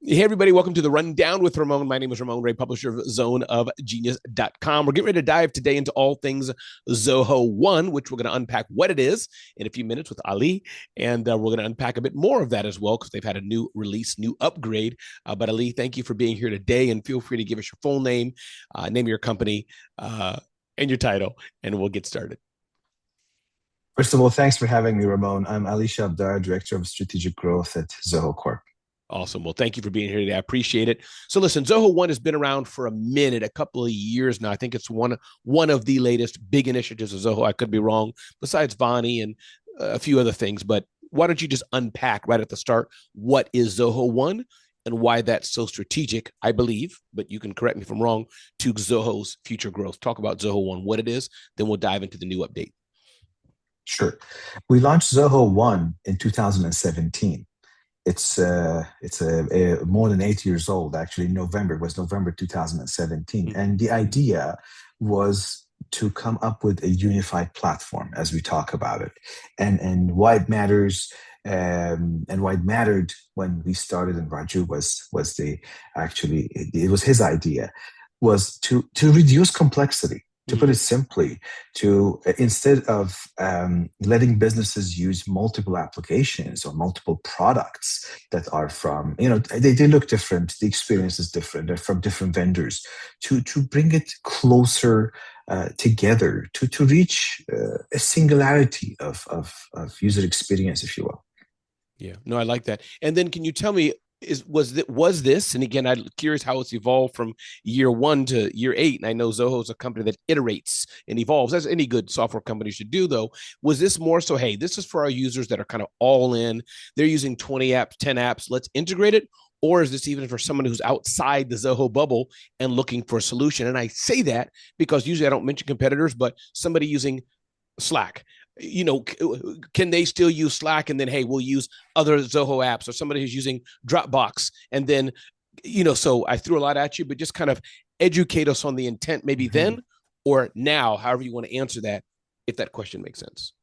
Hey, everybody, welcome to the Rundown with Ramon. My name is Ramon Ray, publisher of zoneofgenius.com. We're getting ready to dive today into all things Zoho One, which we're going to unpack what it is in a few minutes with Ali. And we're going to unpack a bit more of that as well because they've had a new release, new upgrade. But Ali, thank you for being here today. And feel free to give us your full name, name of your company, and your title, and we'll get started. First of all, thanks for having me, Ramon. I'm Ali Shabdar, Director of Strategic Growth at Zoho Corp. Awesome. Well, thank you for being here today. I appreciate it. So listen, Zoho One has been around for a minute, a couple of years now. I think it's one of the latest big initiatives of Zoho. I could be wrong, besides Vonnie and a few other things. But why don't you just unpack right at the start what is Zoho One and why that's so strategic, I believe, but you can correct me if I'm wrong, to Zoho's future growth. Talk about Zoho One, what it is, then we'll dive into the new update. Sure. We launched Zoho One in 2017. It's more than 8 years old. Actually, November it was November 2017, and the idea was to come up with a unified platform as we talk about it, and why it matters. And why it mattered when we started, and Raju was the actually it was his idea, was to reduce complexity. To put it simply, to instead of letting businesses use multiple applications or multiple products that are from, they look different, the experience is different, they're from different vendors, to bring it closer together, to reach a singularity of user experience, if you will. Yeah, no, I like that. And then can you tell me, was this, and again, I'm curious how it's evolved from year one to year eight. And I know Zoho is a company that iterates and evolves, as any good software company should do, though. Was this more so, hey, this is for our users that are kind of all in, they're using 20 apps, 10 apps, let's integrate it? Or is this even for someone who's outside the Zoho bubble and looking for a solution? And I say that because usually I don't mention competitors, but somebody using Slack, can they still use Slack? And then, hey, we'll use other Zoho apps, or somebody who's using Dropbox. And then, so I threw a lot at you, but just kind of educate us on the intent, maybe then or now, however you want to answer that, if that question makes sense.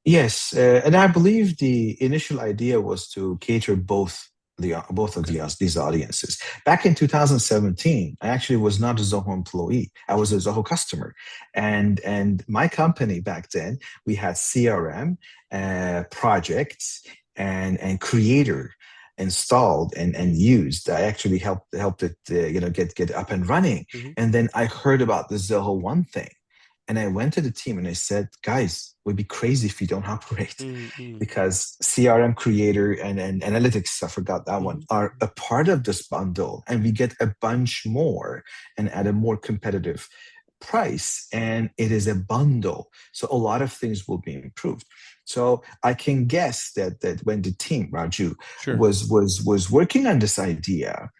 Yes, and I believe the initial idea was to cater both of these audiences. Back in 2017, I actually was not a Zoho employee. I was a Zoho customer, and my company back then, we had CRM projects and Creator installed and used. I actually helped it get up and running. And then I heard about the Zoho One thing. And I went to the team and I said, guys, we'd be crazy if you don't operate, because CRM Creator and Analytics, I forgot that one, are a part of this bundle. And we get a bunch more and at a more competitive price. And it is a bundle. So a lot of things will be improved. So I can guess that when the team, Raju, Sure. was working on this idea,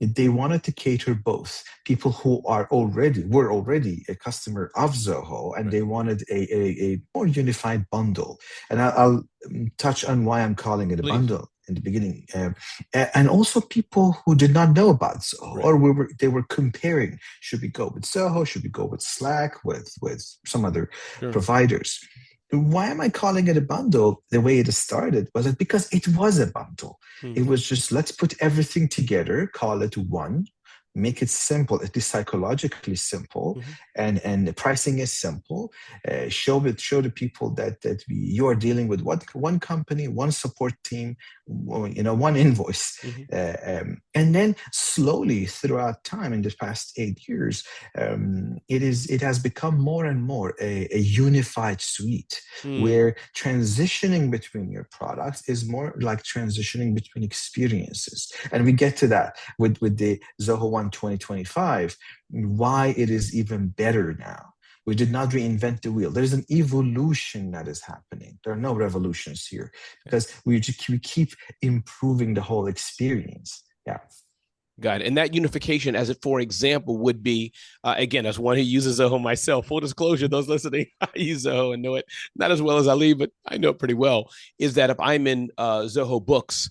they wanted to cater both people who were already a customer of Zoho, and they wanted a more unified bundle. And I'll touch on why I'm calling it a Please. bundle in the beginning, and also people who did not know about Zoho, Right. or they were comparing: should we go with Zoho? Should we go with Slack? With some other Sure. providers? Why am I calling it a bundle the way it started? Was it because it was a bundle? It was just, let's put everything together, call it one, make it simple, at least psychologically simple, and the pricing is simple. Show the people that you are dealing with one company, one support team, one invoice. And then slowly throughout time, in the past 8 years, it has become more and more a unified suite, where transitioning between your products is more like transitioning between experiences. And we get to that with the Zoho One 2025, why it is even better now. We did not reinvent the wheel. There's an evolution that is happening. There are no revolutions here, because we keep improving the whole experience. Yeah. Got it. And that unification, as it, for example, would be, again, as one who uses Zoho myself, full disclosure, those listening, I use Zoho and know it not as well as Ali, but I know it pretty well, is that if I'm in Zoho Books,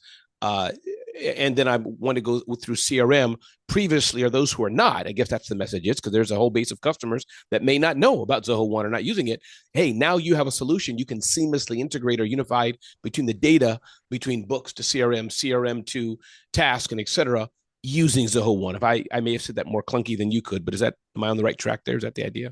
and then I want to go through CRM previously, are those who are not. I guess that's the message, is because there's a whole base of customers that may not know about Zoho One or not using it. Hey, now you have a solution you can seamlessly integrate or unified between the data between books to CRM to task, and et cetera, using Zoho One. If I may have said that more clunky than you could, but am I on the right track there? Is that the idea?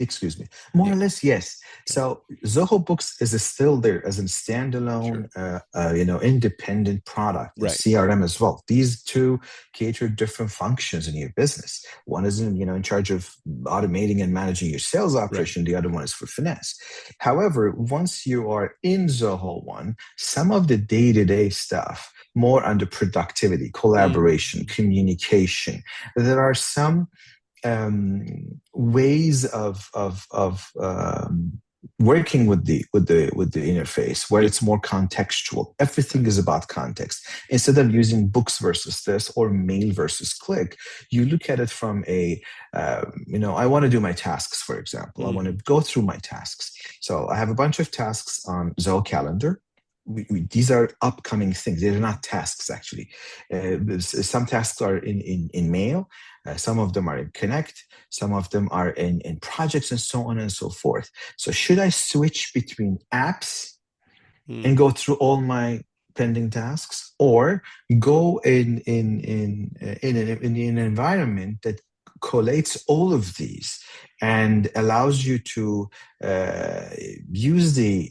Excuse me. More Yeah. or less, yes. Okay. So Zoho Books is still there as a standalone, Sure. independent product, and Right. CRM as well. These two cater different functions in your business. One is in charge of automating and managing your sales Right. operation. The other one is for finance. However, once you are in Zoho One, some of the day-to-day stuff, more under productivity, collaboration, Mm. communication, there are some ways of working with the interface where it's more contextual. Everything is about context. Instead of using books versus this or mail versus click, you look at it from I want to do my tasks, for example. I want to Mm. go through my tasks. So I have a bunch of tasks on Zoho Calendar. These are upcoming things. They're not tasks, actually. Some tasks are in mail. Some of them are in Connect. Some of them are in projects, and so on and so forth. So should I switch between apps and Mm. go through all my pending tasks, or go in an environment that collates all of these and allows you to uh, use the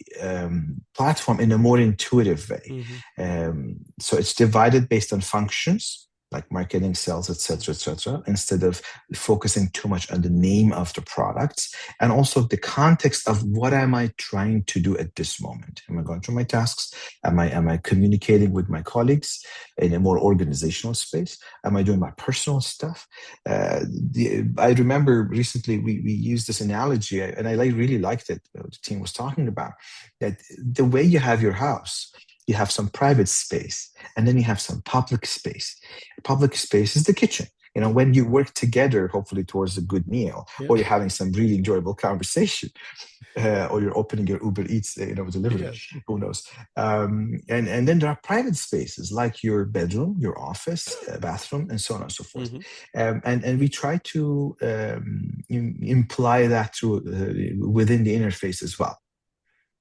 platform in a more intuitive way. Mm-hmm. So it's divided based on functions like marketing, sales, etc., instead of focusing too much on the name of the products, and also the context of what am I trying to do at this moment. Am I going through my tasks? Am I communicating with my colleagues in a more organizational space? Am I doing my personal stuff? I remember recently we used this analogy, and I really liked it. The team was talking about that the way you have your house, you have some private space, and then you have some public space. Public space is the kitchen. When you work together, hopefully towards a good meal, Yeah. or you're having some really enjoyable conversation, or you're opening your Uber Eats, delivery. Yeah. Who knows? And then there are private spaces like your bedroom, your office, bathroom, and so on and so forth. Mm-hmm. And we try to imply that through within the interface as well.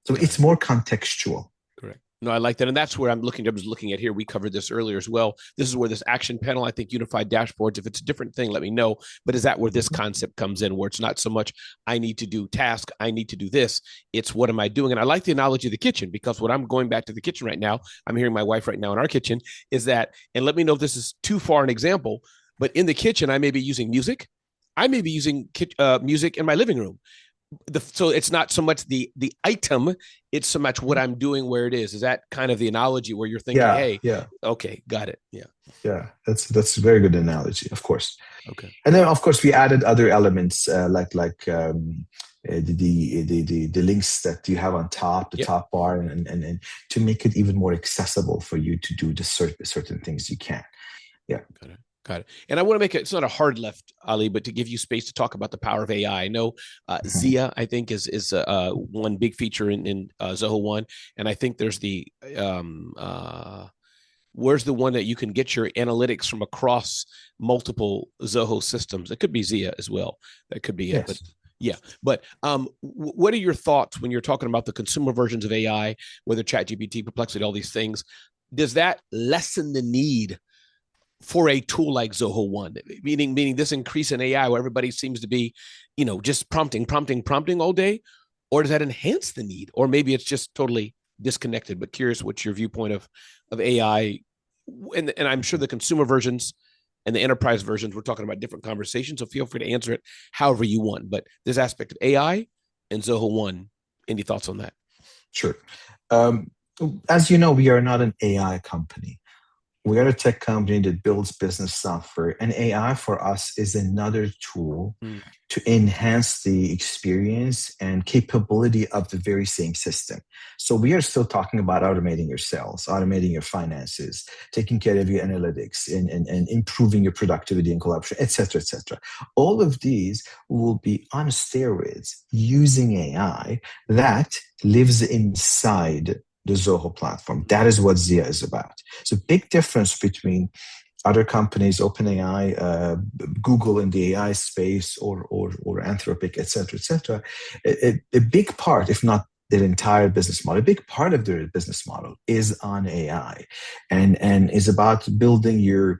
So Got it's it. more contextual. Correct. No, I like that. And that's where I was looking at here. We covered this earlier as well. This is where this action panel, I think unified dashboards, if it's a different thing, let me know. But is that where this concept comes in, where it's not so much, I need to do task, I need to do this. It's what am I doing? And I like the analogy of the kitchen, because what I'm going back to the kitchen right now, I'm hearing my wife right now in our kitchen, is that, and let me know if this is too far an example, but in the kitchen, I may be using music. I may be using music in my living room. So it's not so much the item, it's so much what I'm doing, where it is that kind of the analogy where you're thinking, Yeah, hey, yeah, okay, got it. Yeah. yeah. That's a very good analogy, of course. Okay. And then, of course, we added other elements like the links that you have on top, the Yep. top bar, and to make it even more accessible for you to do the certain things you can. Yeah. Got it. Got it. And I want to make it's not a hard left, Ali, but to give you space to talk about the power of AI. I know Mhm. Zia, I think, is one big feature in Zoho One, and I think there's the where's the one that you can get your analytics from across multiple Zoho systems. It could be Zia as well. That could be it. But Yes. yeah, but what are your thoughts when you're talking about the consumer versions of AI, whether ChatGPT, Perplexity, all these things? Does that lessen the need for a tool like Zoho One, meaning this increase in AI where everybody seems to be, just prompting all day, or does that enhance the need, or maybe it's just totally disconnected? But curious, what's your viewpoint of AI, and I'm sure the consumer versions and the enterprise versions, we're talking about different conversations. So feel free to answer it however you want. But this aspect of AI and Zoho One, any thoughts on that? Sure. Um, as you know, we are not an AI company. We are a tech company that builds business software, and AI for us is another tool Mm. to enhance the experience and capability of the very same system. So we are still talking about automating your sales, automating your finances, taking care of your analytics, and improving your productivity and collaboration, et cetera, et cetera. All of these will be on steroids using AI that lives inside the Zoho platform. That is what Zia is about. So big difference between other companies, OpenAI, Google in the AI space, or Anthropic, et cetera, et cetera. A big part, if not their entire business model, a big part of their business model is on AI, and is about building your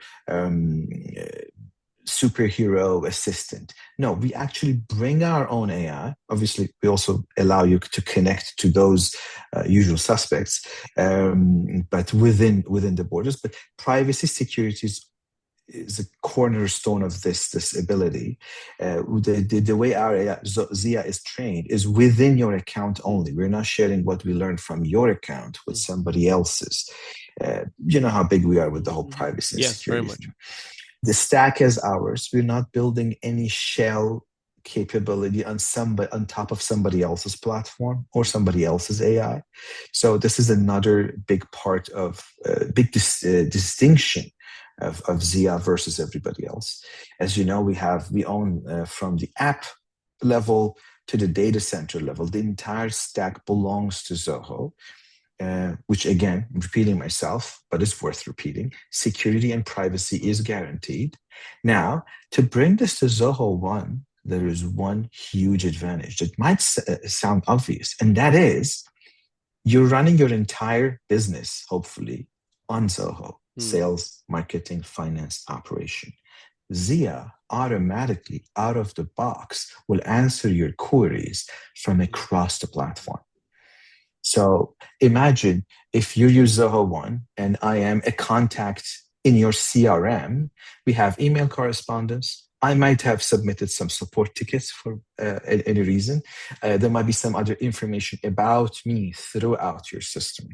superhero assistant. No, we actually bring our own AI. Obviously, we also allow you to connect to those usual suspects, but within the borders. But privacy, security is a cornerstone of this ability. The way our AI, Zia is trained is within your account only. We're not sharing what we learned from your account with somebody else's. You know how big we are with the whole privacy and Yes, very security much. thing. The stack is ours. We're not building any shell capability on top of somebody else's platform or somebody else's AI. So this is another big part of distinction of Zia versus everybody else. As you know, we own from the app level to the data center level. The entire stack belongs to Zoho. Which again, I'm repeating myself, but it's worth repeating. Security and privacy is guaranteed. Now, to bring this to Zoho One, there is one huge advantage that might sound obvious, and that is you're running your entire business, hopefully, on Zoho. Sales, marketing, finance, operation. Zia automatically, out of the box, will answer your queries from across the platform. So imagine if you use Zoho One and I am a contact in your CRM, we have email correspondence. I might have submitted some support tickets for any reason. There might be some other information about me throughout your system.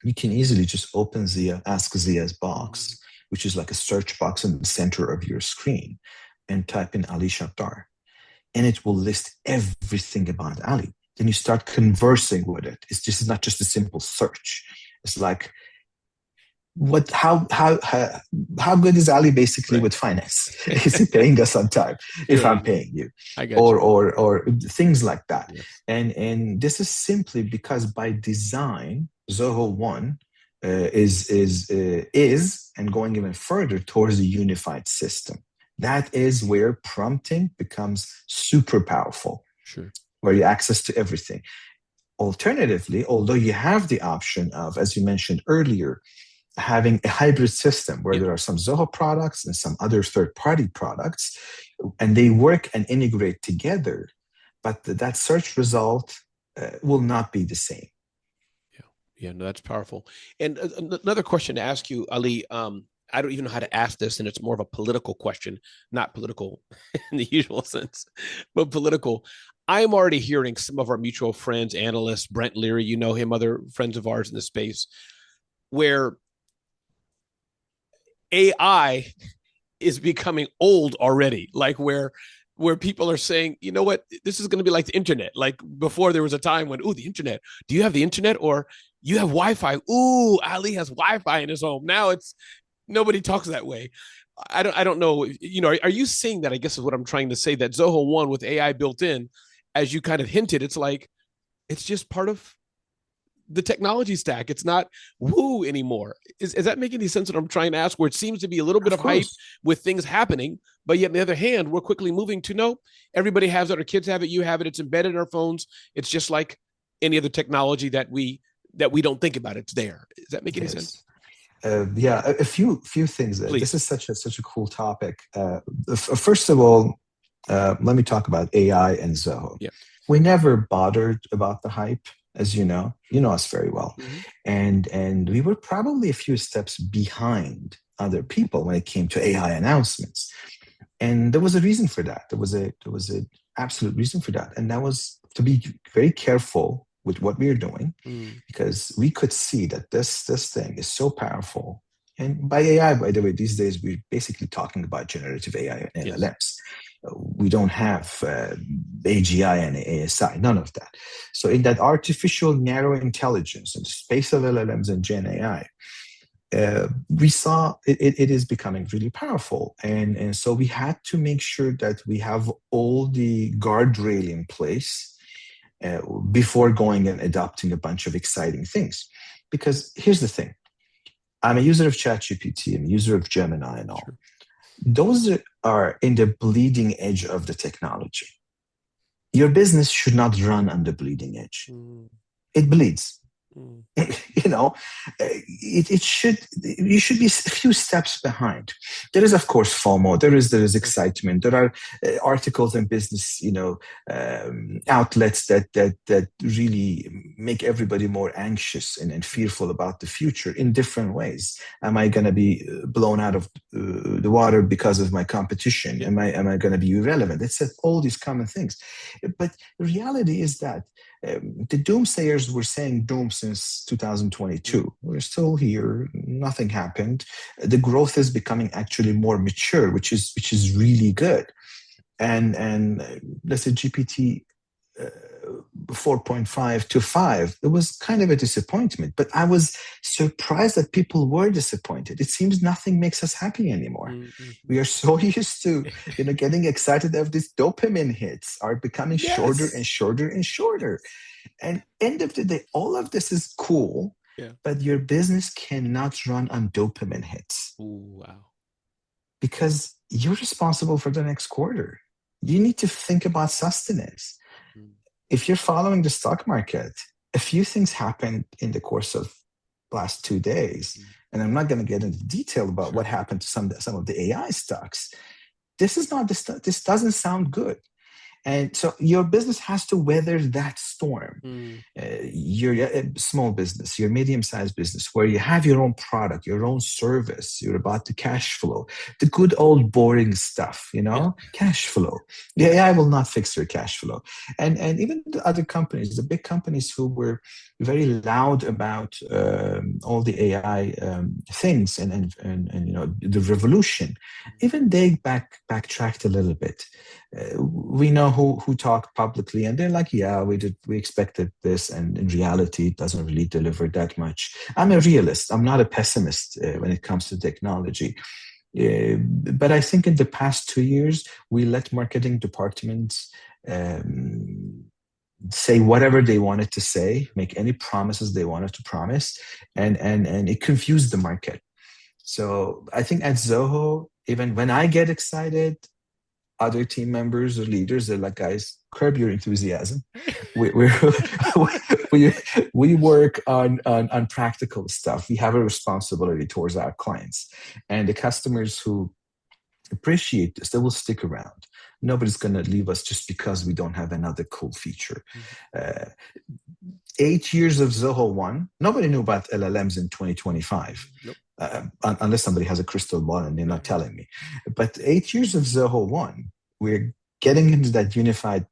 You can easily just open Zia, ask Zia's box, which is like a search box in the center of your screen, and type in Ali Shabdar. And it will list everything about Ali. Then you start conversing with it. This is not just a simple search. It's like, how good is Ali basically with finance? Is he paying us on time? If I'm paying you, or things like that. Yes. And this is simply because by design, Zoho One is and going even further towards a unified system. That is where prompting becomes super powerful. Sure. Where you access to everything. Alternatively, although you have the option of, as you mentioned earlier, having a hybrid system where there are some Zoho products and some other third-party products, and they work and integrate together, but that search result will not be the same. Yeah, no, that's powerful. And another question to ask you, Ali, I don't even know how to ask this, and it's more of a political question, not political in the usual sense, but political. I'm already hearing some of our mutual friends, analysts, Brent Leary, you know him, other friends of ours in the space, where AI is becoming old already, like where people are saying, you know what, this is going to be like the internet. Like before there was a time when, the internet, do you have the internet? Or you have Wi-Fi. Ooh, Ali has Wi-Fi in his home. Now it's nobody talks that way. I don't know. You know, are you seeing that? I guess is what I'm trying to say, that Zoho One with AI built in, as you kind of hinted, it's like, it's just part of the technology stack. It's not woo anymore. Is that making any sense? What I'm trying to ask, where it seems to be a little bit of hype with things happening, but yet on the other hand, we're quickly moving to no, everybody has it, our kids have it, you have it, it's embedded in our phones. It's just like any other technology that we don't think about. It's there. Does that make any sense? A few things. Please. This is such a cool topic. First of all, let me talk about AI and Zoho. Yeah. We never bothered about the hype, as you know us very well. And we were probably a few steps behind other people when it came to AI announcements. And there was a reason for that. There was an absolute reason for that. And that was to be very careful with what we are doing, because we could see that this thing is so powerful. And by AI, by the way, these days we're basically talking about generative AI and LLMs. We don't have AGI and ASI, none of that. So in that artificial narrow intelligence and the space of LLMs and Gen AI, we saw it is becoming really powerful. And so we had to make sure that we have all the guardrail in place before going and adopting a bunch of exciting things. Because here's the thing. I'm a user of ChatGPT, I'm a user of Gemini and all. Sure. Those are in the bleeding edge of the technology. Your business should not run on the bleeding edge. Mm, It bleeds. mm, You know, it should, you should be a few steps behind. There is, of course, FOMO. There is excitement. There are articles and business, outlets that really make everybody more anxious and fearful about the future in different ways. Am I going to be blown out of the water because of my competition? yeah. Am I going to be irrelevant? It's all these common things. But the reality is that the doomsayers were saying doom since Mm, 2022. We're still here. Nothing happened. The growth is becoming actually more mature, which is really good. And let's say GPT 4.5 to 5, it was kind of a disappointment, but I was surprised that people were disappointed. It seems nothing makes us happy anymore. mm, mm, We mm. are so used to, getting excited of these dopamine hits are becoming shorter and Yes. shorter and shorter. And end of the day, all of this is cool, Yeah. but your business cannot run on dopamine hits Ooh, wow. because you're responsible for the next quarter. You need to think about sustenance. Mm, If you're following the stock market, a few things happened in the course of last 2 days, mm. and I'm not going to get into detail about what Sure. happened to some of the AI stocks. This doesn't sound good. And so your business has to weather that storm. Mm, You're a small business, your medium-sized business, where you have your own product, your own service, you're about to cash flow, the good old boring stuff, yeah. cash flow. The AI will not fix your cash flow. And even the other companies, the big companies who were very loud about all the AI things and the revolution, even they backtracked a little bit. We know who talked publicly, and they're like, yeah, we expected this, and in reality it doesn't really deliver that much. I'm a realist, I'm not a pessimist when it comes to technology. But I think in the past 2 years we let marketing departments say whatever they wanted to say, make any promises they wanted to promise, and it confused the market. So I think at Zoho, even when I get excited, other team members or leaders, they're like, guys, curb your enthusiasm. We we we work on practical stuff. We have a responsibility towards our clients, and the customers who appreciate this, they will stick around. Nobody's going to leave us just because we don't have another cool feature. Mhm. Uh, 8 years of Zoho One, nobody knew about LLMs in 2025. Nope. Unless somebody has a crystal ball and they're not Right. telling me. But 8 years of Zoho One, we're getting into that unified,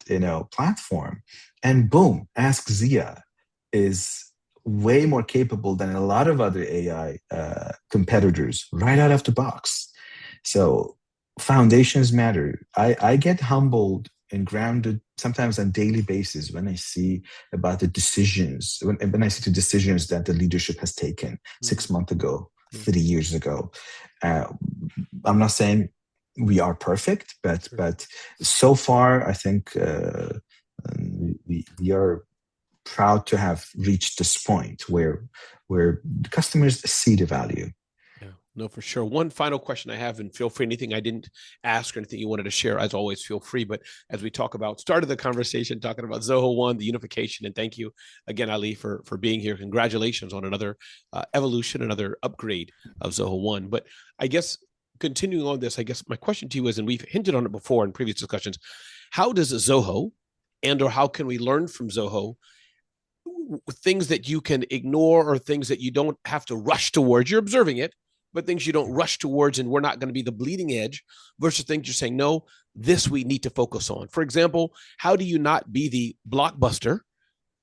platform, and boom, Ask Zia is way more capable than a lot of other AI competitors right out of the box. So foundations matter. I get humbled and grounded sometimes on daily basis when I see about the decisions, when I see the decisions that the leadership has taken Mm, 6 months ago, yeah. 3 years ago. Uh, I'm not saying we are perfect, but Sure. but so far I think we are proud to have reached this point where the customers see the value. Yeah, no, for sure. One final question I have, and feel free, anything I didn't ask or anything you wanted to share, as always, feel free. But as we talk about, started the conversation talking about Zoho One, the unification, and thank you again, Ali, for being here. Congratulations on another evolution, another upgrade of Zoho One. But I guess continuing on this, I guess my question to you is, and we've hinted on it before in previous discussions, how does Zoho and or how can we learn from Zoho things that you can ignore or things that you don't have to rush towards? You're observing it, but things you don't rush towards, and we're not going to be the bleeding edge versus things you're saying, no, this we need to focus on. For example, how do you not be the blockbuster,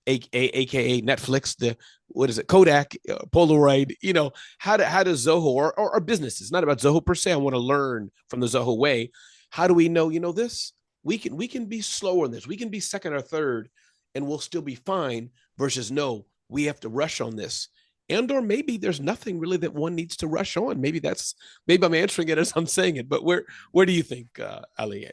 aka Netflix, the what is it, Kodak, Polaroid? How does Zoho or business? It's not about Zoho per se. I want to learn from the Zoho way. How do we know? This we can be slower in this. We can be second or third, and we'll still be fine. Versus no, we have to rush on this. And or maybe there's nothing really that one needs to rush on. Maybe I'm answering it as I'm saying it. But where do you think, Ali?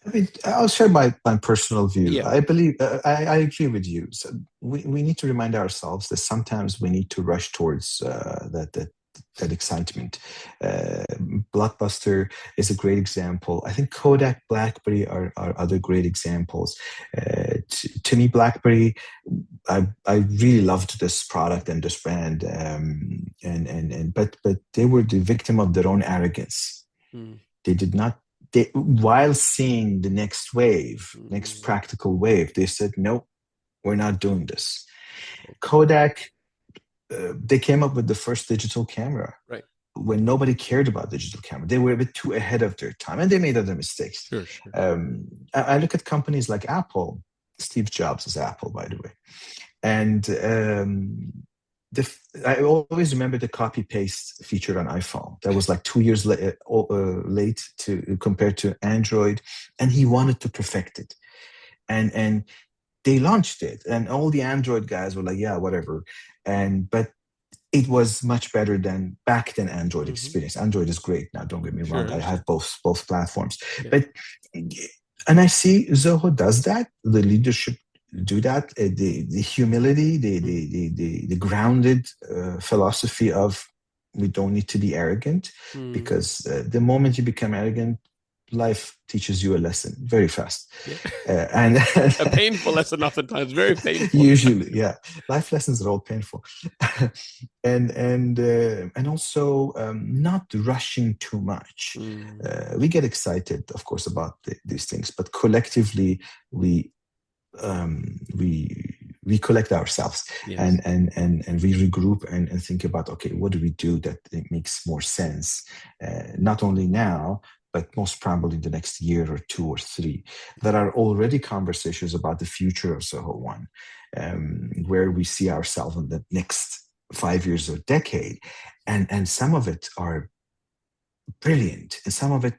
I mean, I'll share my personal view. Yeah. I believe I agree with you. So we need to remind ourselves that sometimes we need to rush towards that that excitement. Blockbuster is a great example. I think Kodak, BlackBerry are other great examples. To me, BlackBerry, I really loved this product and this brand, but they were the victim of their own arrogance. Mm. They did not. They, while seeing the next wave, next Mm. practical wave, they said, "Nope, we're not doing this." Okay. Kodak, they came up with the first digital camera Right. when nobody cared about digital camera. They were a bit too ahead of their time, and they made other mistakes. Sure, sure. I look at companies like Apple. Steve Jobs is Apple, by the way, and I always remember the copy paste feature on iPhone. That was like 2 years late to compared to Android, and he wanted to perfect it. And they launched it, and all the Android guys were like, "Yeah, whatever." And but it was much better than back then Android Mm-hmm. experience. Android is great now. Don't get me Sure, I wrong. I understand. have both platforms, Yeah. but and I see Zoho does that. The leadership do that. The humility, Mm. the grounded philosophy of we don't need to be arrogant, Mm. because the moment you become arrogant, life teaches you a lesson very fast, Yeah. and A painful lesson, oftentimes, very painful. usually, yeah, life lessons are all painful, and also not rushing too much. Mm. We get excited, of course, about these things, but collectively we we collect ourselves, Yes. and we regroup and think about, okay, what do we do that it makes more sense, not only now but most probably the next year or two or three. There are already conversations about the future of Zoho One, where we see ourselves in the next 5 years or decade, and some of it are brilliant, and some of it,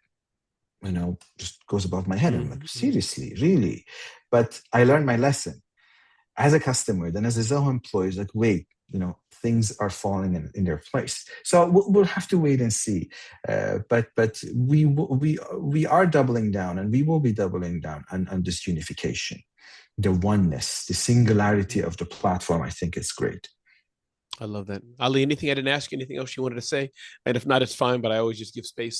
just goes above my head. I'm like, Mm-hmm. seriously, really? But I learned my lesson as a customer, then as a Zoho employee. Like, wait, things are falling in their place. So we'll have to wait and see. But we are doubling down, and we will be doubling down on this unification, the oneness, the singularity Mm. of the platform. I think it's great. I love that. Ali, anything I didn't ask you, anything else you wanted to say? And if not, it's fine, but I always just give space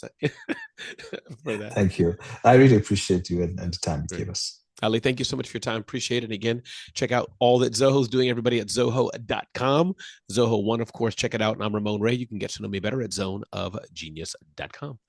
for that. Thank you. I really appreciate you and the time you Great. gave us. Ali, thank you so much for your time. Appreciate it. Again, check out all that Zoho's doing, everybody at Zoho.com. Zoho One, of course, check it out. And I'm Ramon Ray. You can get to know me better at zoneofgenius.com.